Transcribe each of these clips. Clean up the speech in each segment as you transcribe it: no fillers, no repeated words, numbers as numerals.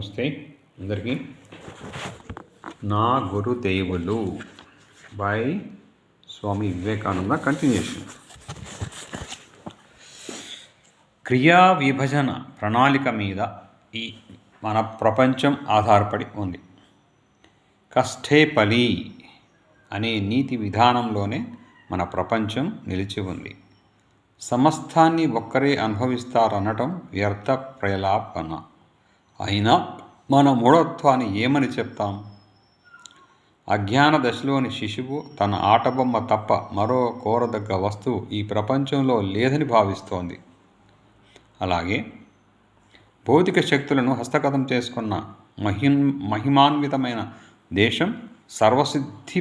నమస్తే అందరికీ. నా గురుదేవులు బై స్వామి వివేకానంద కంటిన్యూషన్. క్రియా విభజన ప్రణాళిక మీద ఈ మన ప్రపంచం ఆధారపడి ఉంది. కష్టే ఫలి అనే నీతి విధానంలోనే మన ప్రపంచం నిలిచి ఉంది. సమస్తాన్ని ఒక్కరే అనుభవిస్తారనటం వ్యర్థ ప్రలాపన. అయినా మన మూఢత్వాన్ని ఏమని చెప్తాం? అజ్ఞాన దశలోని శిశువు తన ఆటబొమ్మ తప్ప మరో కోరదగ్గ వస్తువు ఈ ప్రపంచంలో లేదని భావిస్తోంది. అలాగే భౌతిక శక్తులను హస్తగతం చేసుకున్న మహిమాన్వితమైన దేశం సర్వసిద్ధి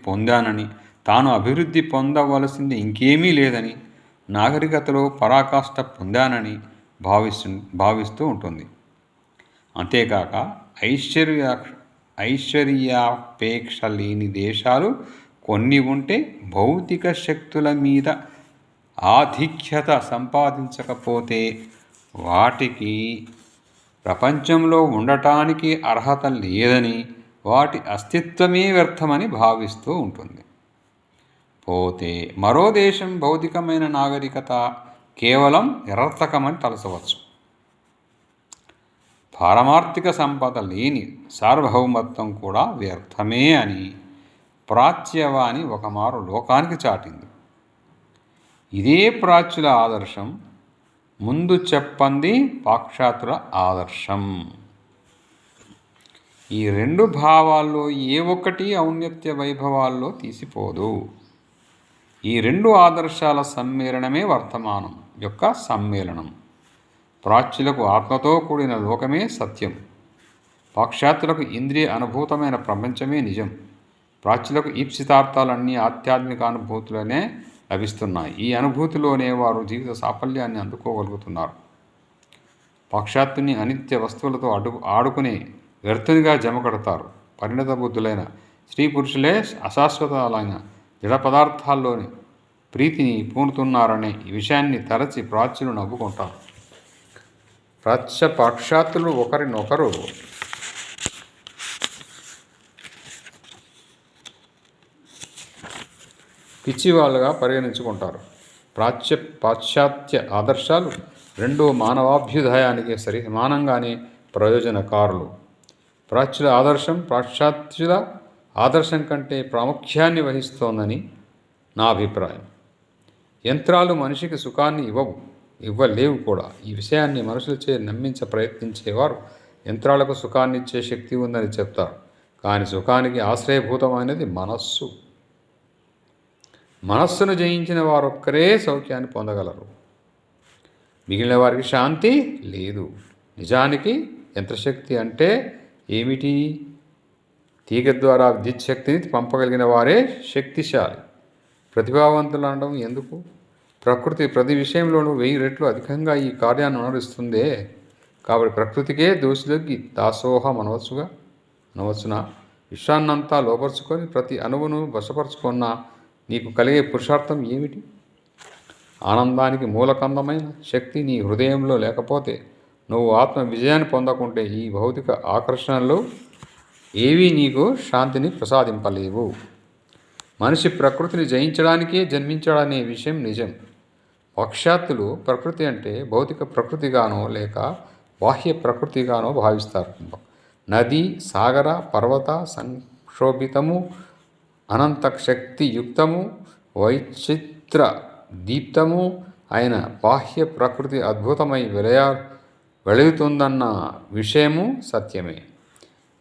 పొందానని, తాను అభివృద్ధి పొందవలసింది ఇంకేమీ లేదని, నాగరికతలో పరాకాష్ఠ పొందానని భావిస్తూ ఉంటుంది. అంతేకాక ఐశ్వర్యాపేక్ష లేని దేశాలు కొన్ని ఉంటే భౌతిక శక్తుల మీద ఆధిక్యత సంపాదించకపోతే వాటికి ప్రపంచంలో ఉండటానికి అర్హత లేదని, వాటి అస్తిత్వమే వ్యర్థమని భావిస్తూ ఉంటుంది. పోతే మరో దేశం భౌతికమైన నాగరికత కేవలం నిరర్థకమని తలచవచ్చు. పారమార్థిక సంపద లేని సార్వభౌమత్వం కూడా వ్యర్థమే అని ప్రాచ్యవాణి ఒకమారు లోకానికి చాటింది. ఇదే ప్రాచ్యుల ఆదర్శం. ముందు చెప్పంది పాశ్చాత్యుల ఆదర్శం. ఈ రెండు భావాల్లో ఏ ఒక్కటి ఔన్నత్య వైభవాల్లో తీసిపోదు. ఈ రెండు ఆదర్శాల సమ్మేళనమే వర్తమానం యొక్క సమ్మేళనం. ప్రాచ్యులకు ఆత్మతో కూడిన లోకమే సత్యం. పాశ్చాత్యులకు ఇంద్రియ అనుభూతమైన ప్రపంచమే నిజం. ప్రాచ్యులకు ఈప్సితార్థాలన్నీ ఆధ్యాత్మిక అనుభూతులనే లభిస్తున్నాయి. ఈ అనుభూతిలోనే వారు జీవిత సాఫల్యాన్ని అందుకోగలుగుతున్నారు. పాశ్చాత్యుని అనిత్య వస్తువులతో ఆడుకునే వ్యర్థునిగా జమకడతారు. పరిణత బుద్ధులైన స్త్రీ పురుషులే అశాశ్వతాలైన జడ పదార్థాల్లోని ప్రీతిని పూనుతున్నారనే ఈ విషయాన్ని తరచి ప్రాచ్యులు నవ్వుకుంటారు. పాశ్చాత్యులు ఒకరినొకరు పిచ్చివాళ్ళుగా పరిగణించుకుంటారు. పాశ్చాత్య ఆదర్శాలు రెండో మానవాభ్యుదయానికి సమానంగానే ప్రయోజనకారులు. ప్రాచ్యుల ఆదర్శం పాశ్చాత్యుల ఆదర్శం కంటే ప్రాముఖ్యాన్ని వహిస్తోందని నా అభిప్రాయం. యంత్రాలు మనిషికి సుఖాన్ని ఇవ్వలేవు కూడా. ఈ విషయాన్ని మనుషులచే ప్రయత్నించేవారు యంత్రాలకు సుఖాన్ని ఇచ్చే శక్తి ఉందని చెప్తారు. కానీ సుఖానికి ఆశ్రయభూతమైనది మనస్సు. మనస్సును జయించిన వారొక్కరే సౌఖ్యాన్ని పొందగలరు. మిగిలిన వారికి శాంతి లేదు. నిజానికి యంత్రశక్తి అంటే ఏమిటి? తీగ ద్వారా విద్యుత్ శక్తిని పంపగలిగిన వారే శక్తిశాలి. ప్రతిభావంతులు అనడం ఎందుకు? ప్రకృతి ప్రతి విషయంలోనూ 1000 రెట్లు అధికంగా ఈ కార్యాన్ని అనుసరిస్తుందే. కాబట్టి ప్రకృతికే దోషులకి దాసోహం అనవచ్చునా? విశ్వాన్నంతా లోపరుచుకొని ప్రతి అణువును వశపరుచుకున్న నీకు కలిగే పురుషార్థం ఏమిటి? ఆనందానికి మూలకందమైన శక్తి నీ హృదయంలో లేకపోతే నువ్వు ఆత్మ విజయాన్ని పొందకుంటే ఈ భౌతిక ఆకర్షణలు ఏవీ నీకు శాంతిని ప్రసాదింపలేవు. మనిషి ప్రకృతిని జయించడానికే జన్మించాడనే విషయం నిజం. పాశ్చాత్యులు ప్రకృతి అంటే భౌతిక ప్రకృతిగానో లేక బాహ్య ప్రకృతిగానో భావిస్తారు. నది, సాగర, పర్వత సంక్షోభితము, అనంత శక్తియుక్తము, వైచిత్ర దీప్తము అయిన బాహ్య ప్రకృతి అద్భుతమై వెలుగుతుందన్న విషయము సత్యమే.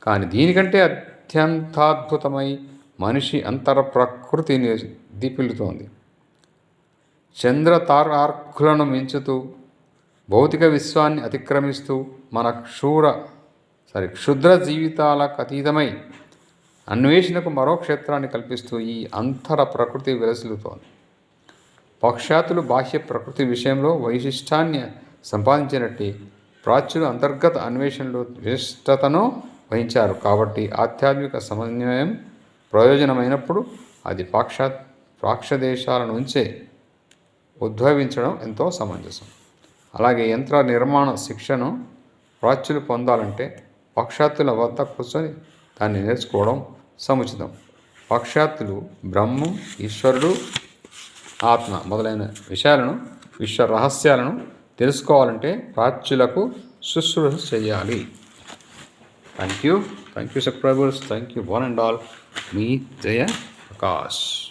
కానీ దీనికంటే అత్యంతాద్భుతమై మనిషి అంతర ప్రకృతిని దిపిలుతోంది. చంద్రతారార్కులను మించుతూ భౌతిక విశ్వాన్ని అతిక్రమిస్తూ మన క్షుద్ర జీవితాలకు అతీతమై అన్వేషణకు మరో క్షేత్రాన్ని కల్పిస్తూ ఈ అంతర ప్రకృతి విలసిల్లుతోంది. పాశ్చాత్యులు బాహ్య ప్రకృతి విషయంలో వైశిష్టాన్ని సంపాదించినట్టే ప్రాచ్యులు అంతర్గత అన్వేషణలో విశిష్టతను వహించారు. కాబట్టి ఆధ్యాత్మిక సమన్వయం ప్రయోజనమైనప్పుడు అది పాశ్చాత్య దేశాల నుంచే ఉద్భవించడం ఎంతో సమంజసం. అలాగే యంత్ర నిర్మాణ శిక్షను ప్రాచ్యులు పొందాలంటే పాశ్చాత్యుల వద్ద కూర్చొని దాన్ని నేర్చుకోవడం సముచితం. పాశ్చాత్యులు బ్రహ్మం, ఈశ్వరుడు, ఆత్మ మొదలైన విశ్వ రహస్యాలను తెలుసుకోవాలంటే ప్రాచ్యులకు శుశ్రూష చేయాలి. Thank you subscribers. Thank you one and all. Me Jaya Prakash.